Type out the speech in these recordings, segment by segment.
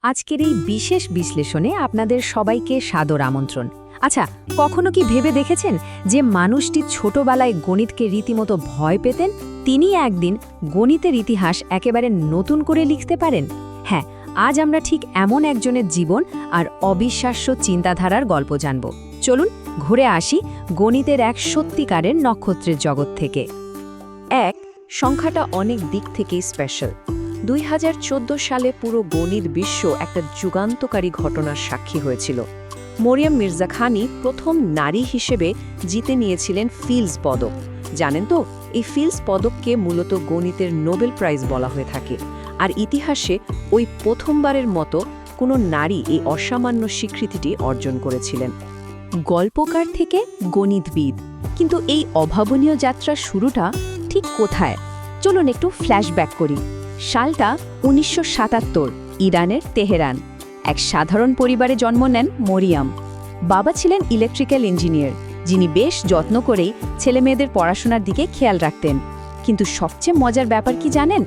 আজকের এই বিশেষ বিশ্লেষণে আপনাদের সবাইকে সাদর আমন্ত্রণ। আচ্ছা, কখনো কি ভেবে দেখেছেন যে মানুষটি ছোটবেলায় গণিতকে রীতিমতো ভয় পেতেন, তিনি একদিন গণিতের ইতিহাস একেবারে নতুন করে লিখতে পারেন? হ্যাঁ, আজ আমরা ঠিক এমন একজনের জীবন আর অবিশ্বাস্য চিন্তাধারার গল্প জানব। চলুন ঘুরে আসি গণিতের এক সত্যিকারের নক্ষত্রের জগৎ থেকে। সংখ্যাটা অনেক দিক থেকেই স্পেশাল। 2014 সালে পুরো গণিত বিশ্ব একটা যুগান্তকারী ঘটনার সাক্ষী হয়েছিল। মরিয়ম মির্জা খানি প্রথম নারী হিসেবে জিতে নিয়েছিলেন ফিল্ডস পদক। জানেন তো, এই ফিল্ডস পদককে মূলত গণিতের নোবেল প্রাইজ বলা হয়ে থাকে, আর ইতিহাসে ওই প্রথমবারের মতো কোনো নারী এই অসামান্য স্বীকৃতিটি অর্জন করেছিলেন। গল্পকার থেকে গণিতবিদ, কিন্তু এই অভাবনীয় যাত্রার শুরুটা ঠিক কোথায়? চলুন একটু ফ্ল্যাশব্যাক করি। সালটা 1977, ইরানের তেহরান। এক সাধারণ পরিবারে জন্ম নেন মরিয়াম। বাবা ছিলেন ইলেকট্রিক্যাল ইঞ্জিনিয়ার, যিনি বেশ যত্ন করেই ছেলেমেয়েদের পড়াশোনার দিকে খেয়াল রাখতেন। কিন্তু সবচেয়ে মজার ব্যাপার কি জানেন?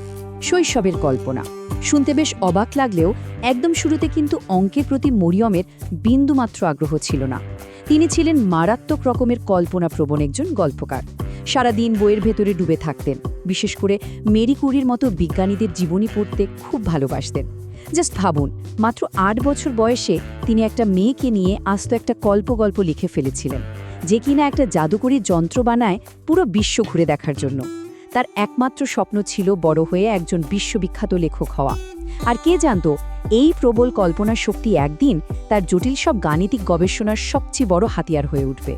শৈশবের কল্পনা। শুনতে বেশ অবাক লাগলেও একদম শুরুতে কিন্তু অঙ্কের প্রতি মরিয়মের বিন্দুমাত্র আগ্রহ ছিল না। তিনি ছিলেন মারাত্মক রকমের কল্পনাপ্রবণ একজন গল্পকার। সারাদিন বইয়ের ভেতরে ডুবে থাকতেন। বিশেষ করে মেরি কুরির মতো বিজ্ঞানীদের জীবনী পড়তে খুব ভালোবাসতেন। জাস্ট ভাবুন, মাত্র 8 বছর বয়সে তিনি একটা মেয়েকে নিয়ে আস্ত একটা গল্প লিখে ফেলেছিলেন, যে কিনা একটা জাদুকরী যন্ত্র বানায় পুরো বিশ্ব ঘুরে দেখার জন্য। তার একমাত্র স্বপ্ন ছিল বড় হয়ে একজন বিশ্ববিখ্যাত লেখক হওয়া। আর কে জানত, এই প্রবল কল্পনার শক্তি একদিন তার জটিল সব গাণিতিক গবেষণার সবচেয়ে বড় হাতিয়ার হয়ে উঠবে।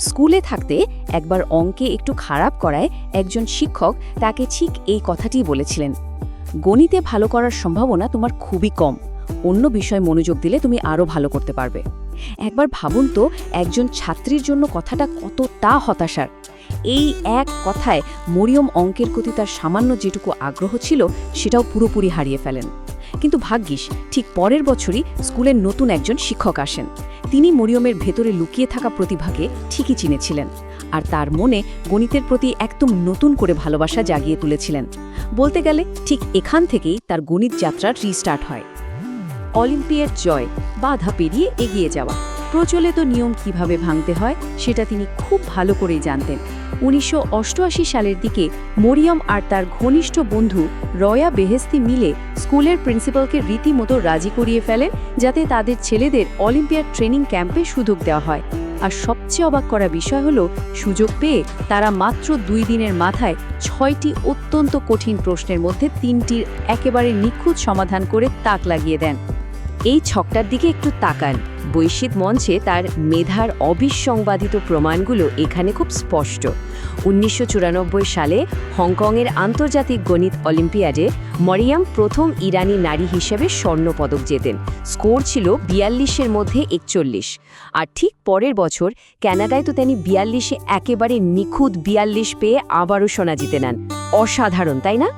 স্কুলে থাকতে একবার অঙ্কে একটু খারাপ করায় একজন শিক্ষক তাকে ঠিক এই কথাটি বলেছিলেন, গণিতে ভালো করার সম্ভাবনা তোমার খুবই কম, অন্য বিষয় মনোযোগ দিলে তুমি আরও ভালো করতে পারবে। একবার ভাবুন তো, একজন ছাত্রীর জন্য কথাটা কতটা হতাশার। এই এক কথায় মরিয়ম অঙ্কের প্রতি তার সামান্য যেটুকু আগ্রহ ছিল সেটাও পুরোপুরি হারিয়ে ফেলেন। কিন্তু ভাগ্যিস ঠিক পরের বছরই স্কুলের নতুন একজন শিক্ষক আসেন। তিনি মরিয়মের ভেতরে লুকিয়ে থাকা প্রতিভাকে ঠিকই চিনেছিলেন, আর তার মনে গণিতের প্রতি একদম নতুন করে ভালোবাসা জাগিয়ে তুলেছিলেন। বলতে গেলে ঠিক এখান থেকেই তার গণিত যাত্রার রিস্টার্ট হয়। অলিম্পিয়াড জয়, বাধা পেরিয়ে এগিয়ে যাওয়া, প্রচলিত নিয়ম কিভাবে ভাঙতে হয় সেটা তিনি খুব ভালো করেই জানতেন। 1988 সালের দিকে মরিয়ম আর তার ঘনিষ্ঠ বন্ধু রয়া বেহেস্তি মিলে স্কুলের প্রিন্সিপালকে রীতিমতো রাজি করিয়ে ফেলেন যাতে তাদের ছেলেদের অলিম্পিয়াড ট্রেনিং ক্যাম্পে সুযোগ দেওয়া হয়। আর সবচেয়ে অবাক করা বিষয় হলো, সুযোগ পেয়ে তারা মাত্র 2 দিনের মাথায় 6টি অত্যন্ত কঠিন প্রশ্নের মধ্যে 3টির একেবারে নিখুঁত সমাধান করে তাক লাগিয়ে দেন। এই ছকটার দিকে একটু তাকান। বৈশ্বিক মঞ্চে তার মেধার অবিসংবাদিত প্রমাণগুলো এখানে খুব স্পষ্ট। 1994 সালে হংকংয়ের আন্তর্জাতিক গণিত অলিম্পিয়াডে মরিয়ম প্রথম ইরানি নারী হিসেবে স্বর্ণপদক জেতেন। স্কোর ছিল 42-এর মধ্যে 41। আর ঠিক পরের বছর কানাডায় তো তিনি 42-এ একেবারে নিখুঁত 42 পেয়ে আবারও সোনা জিতে নেন। অসাধারণ, তাই না?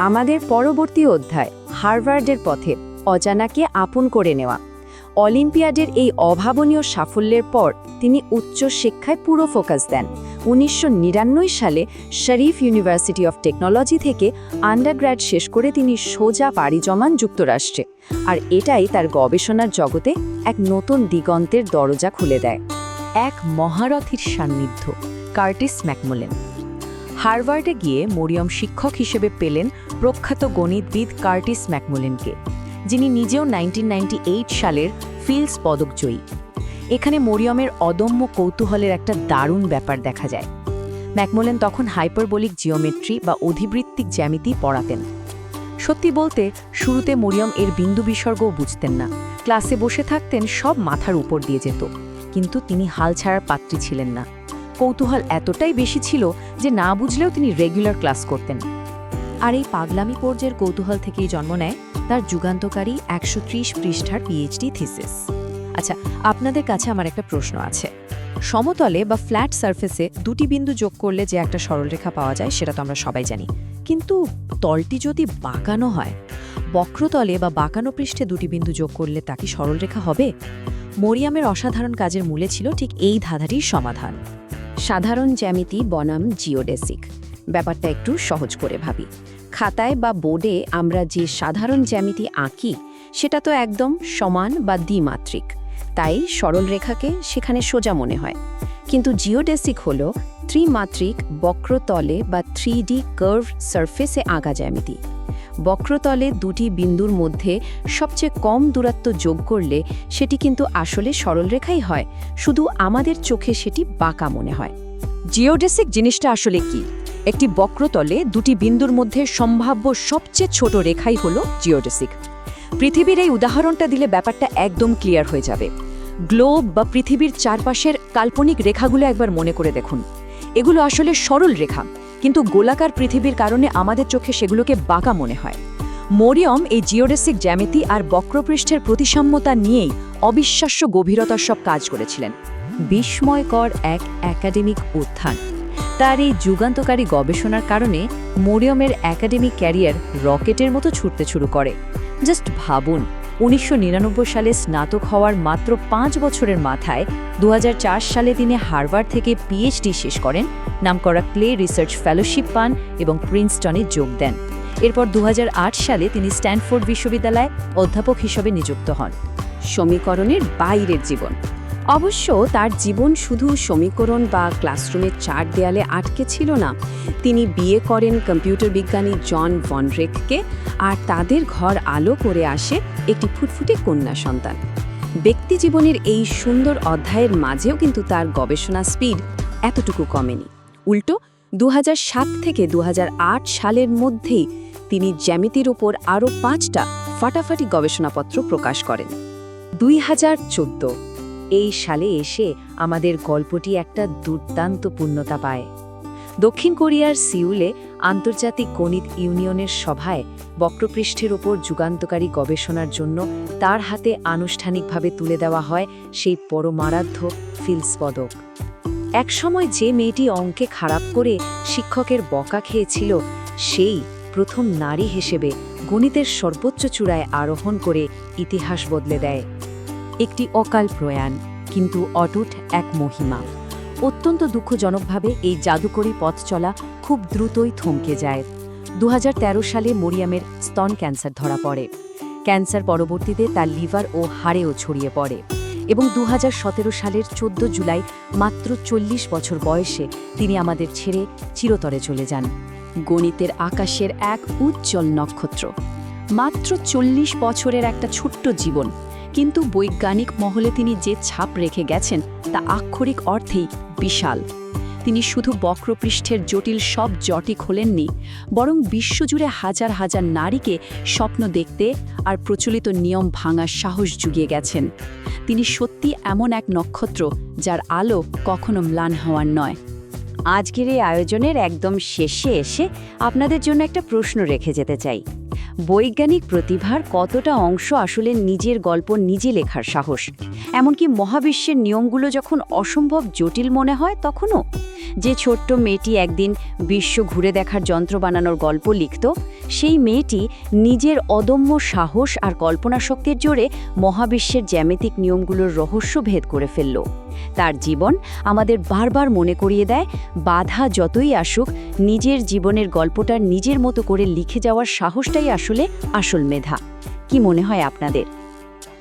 আমাদের পরবর্তী অধ্যায়, হার্ভার্ডের পথে অজানাকে আপন করে নেওয়া। অলিম্পিয়াডের এই অভাবনীয় সাফল্যের পর তিনি উচ্চ শিক্ষায় পুরো ফোকাস দেন। 1999 সালে শরীফ ইউনিভার্সিটি অফ টেকনোলজি থেকে আন্ডারগ্র্যাড শেষ করে তিনি সোজা পাড়ি জমান যুক্তরাষ্ট্রে। আর এটাই তার গবেষণার জগতে এক নতুন দিগন্তের দরজা খুলে দেয়। এক মহারথীর সান্নিধ্য, কার্টিস ম্যাকমুলেন। হার্ভার্ডে গিয়ে মরিয়ম শিক্ষক হিসেবে পেলেন প্রখ্যাত গণিতবিদ কার্টিস ম্যাকমুলেনকে, যিনি নিজেও 1998 সালের ফিল্ডস পদক জয়ী। এখানে মরিয়মের অদম্য কৌতূহলের একটা দারুণ ব্যাপার দেখা যায়। ম্যাকমুলেন তখন হাইপারবোলিক জিওমেট্রি বা অধিবৃত্তিক জ্যামিতি পড়াতেন। সত্যি বলতে, শুরুতে মরিয়ম এর বিন্দু বিসর্গও বুঝতেন না। ক্লাসে বসে থাকতেন, সব মাথার উপর দিয়ে যেত। কিন্তু তিনি হাল ছাড়ার পাত্রী ছিলেন না। কৌতূহল এতটাই বেশি ছিল যে না বুঝলেও তিনি রেগুলার ক্লাস করতেন। আর এই পাগলামি পর্যায়ের কৌতূহল থেকেই জন্ম নেয় তার যুগান্তকারী 130 পৃষ্ঠার পিএইচডি থিসিস। আচ্ছা, আপনাদের কাছে আমার একটা প্রশ্ন আছে। সমতলে বা ফ্ল্যাট সারফেসে 2টি বিন্দু যোগ করলে যে একটা সরলরেখা পাওয়া যায় সেটা তো আমরা সবাই জানি, কিন্তু তলটি যদি বাঁকানো হয়, বক্রতলে বা বাঁকানো পৃষ্ঠে 2টি বিন্দু যোগ করলে তা কি সরলরেখা হবে? মরিয়মের অসাধারণ কাজের মূলে ছিল ঠিক এই ধাঁধাটির সমাধান। সাধারণ জ্যামিতি বনাম জিওডেসিক। ব্যাপারটা একটু সহজ করে ভাবি। খাতায় বা বোর্ডে আমরা যে সাধারণ জ্যামিতি আঁকি সেটা তো একদম সমান বা দ্বিমাত্রিক, তাই সরল রেখাকে সেখানে সোজা মনে হয়। কিন্তু জিওডেসিক হল ত্রিমাত্রিক বক্রতলে বা 3D কার্ভ সারফেসে আঁকা জ্যামিতি। বক্রতলে দুটি বিন্দুর মধ্যে সবচেয়ে কম দূরত্ব যোগ করলে সেটি কিন্তু আসলে সরল রেখাই হয়, শুধু আমাদের চোখে সেটি বাঁকা মনে হয়। জিওডেসিক জিনিসটা আসলে কি? একটি বক্রতলে দুটি বিন্দুর মধ্যে সম্ভাব্য সবচেয়ে ছোট রেখাই হলো জিওডেসিক। পৃথিবীর এই উদাহরণটা দিলে ব্যাপারটা একদম ক্লিয়ার হয়ে যাবে। গ্লোব বা পৃথিবীর চারপাশের কাল্পনিক রেখাগুলো একবার মনে করে দেখুন। এগুলো আসলে সরল রেখা, কিন্তু গোলাকার পৃথিবীর কারণে আমাদের চোখে সেগুলোকে বাঁকা মনে হয়। মরিয়ম এই জিওডেসিক জ্যামিতি আর বক্রপৃষ্ঠের প্রতিসাম্যতা নিয়েই অবিশ্বাস্য গভীরতার সব কাজ করেছিলেন। বিস্ময়কর এক একাডেমিক উত্থান। তার এই যুগান্তকারী গবেষণার কারণে মরিয়মের একাডেমিক ক্যারিয়ার রকেটের মতো ছুটতে শুরু করে। জাস্ট ভাবুন, 1999 সালে স্নাতক হওয়ার মাত্র 5 বছরের মাথায় 2004 সালে তিনি হার্ভার্ড থেকে পিএইচডি শেষ করেন, নামকরা ক্লে রিসার্চ ফেলোশিপ পান এবং প্রিন্সটনে যোগ দেন। এরপর 2008 সালে তিনি স্ট্যানফোর্ড বিশ্ববিদ্যালয়ে অধ্যাপক হিসেবে নিযুক্ত হন। সমীকরণের বাইরের জীবন। অবশ্য তার জীবন শুধু সমীকরণ বা ক্লাসরুমের চার দেয়ালে আটকে ছিল না। তিনি বিয়ে করেন কম্পিউটার বিজ্ঞানী জন ভন রেখকে, আর তাদের ঘর আলো করে আসে একটি ফুটফুটে কন্যা সন্তান। ব্যক্তিজীবনের এই সুন্দর অধ্যায়ের মাঝেও কিন্তু তার গবেষণা স্পিড এতটুকু কমেনি। উল্টো 2007 থেকে 2008 সালের মধ্যেই তিনি জ্যামিতির উপর আরও 5টা ফাটাফাটি গবেষণাপত্র প্রকাশ করেন। 2014 এই সালে এসে আমাদের গল্পটি একটা দুর্দান্ত পূর্ণতা পায়। দক্ষিণ কোরিয়ার সিউলে আন্তর্জাতিক গণিত ইউনিয়নের সভায় বক্রপৃষ্ঠের ওপর যুগান্তকারী গবেষণার জন্য তার হাতে আনুষ্ঠানিকভাবে তুলে দেওয়া হয় সেই পরমারাধ্য ফিল্ডস পদক। একসময় যে মেয়েটি অঙ্কে খারাপ করে শিক্ষকের বকা খেয়েছিল, সেই প্রথম নারী হিসেবে গণিতের সর্বোচ্চ চূড়ায় আরোহণ করে ইতিহাস বদলে দেয়। একটি অকাল প্রয়াণ, কিন্তু অটুট এক মহিমা। অত্যন্ত দুঃখজনকভাবে এই জাদুকরী পথ চলা খুব দ্রুতই থমকে যায়। 2013 সালে মরিয়মের স্তন ক্যান্সার ধরা পড়ে। ক্যান্সার পরবর্তীতে তার লিভার ও হাড়েও ছড়িয়ে পড়ে এবং 2017 সালের 14 জুলাই মাত্র 40 বছর বয়সে তিনি আমাদের ছেড়ে চিরতরে চলে যান। গণিতের আকাশের এক উজ্জ্বল নক্ষত্র। মাত্র 40 বছরের একটা ছোট্ট জীবন, কিন্তু বৈজ্ঞানিক মহলে তিনি যে ছাপ রেখে গেছেন তা আক্ষরিক অর্থেই বিশাল। তিনি শুধু বক্রপৃষ্ঠের জটিল সব জটই খোলেননি, বরং বিশ্বজুড়ে হাজার হাজার নারীকে স্বপ্ন দেখতে আর প্রচলিত নিয়ম ভাঙার সাহস জুগিয়ে গেছেন। তিনি সত্যি এমন এক নক্ষত্র যার আলো কখনো ম্লান হওয়ার নয়। আজকের এই আয়োজনের একদম শেষে এসে আপনাদের জন্য একটা প্রশ্ন রেখে যেতে চাই। বৈজ্ঞানিক প্রতিভার কতটা অংশ আসলে নিজের গল্প নিজে লেখার সাহস? এমনকি মহাবিশ্বের নিয়মগুলো যখন অসম্ভব জটিল মনে হয় তখনও? যে ছোট্ট মেয়েটি একদিন বিশ্ব ঘুরে দেখার যন্ত্র বানানোর গল্প লিখত, সেই মেয়েটি নিজের অদম্য সাহস আর কল্পনা শক্তির জোরে মহাবিশ্বের জ্যামিতিক নিয়মগুলোর রহস্য ভেদ করে ফেলল। তার জীবন আমাদের বারবার মনে করিয়ে দেয়, বাধা যতই আসুক, নিজের জীবনের গল্পটা নিজের মতো করে লিখে যাওয়ার সাহসটাই আসলে আসল মেধা। কি মনে হয় আপনাদের?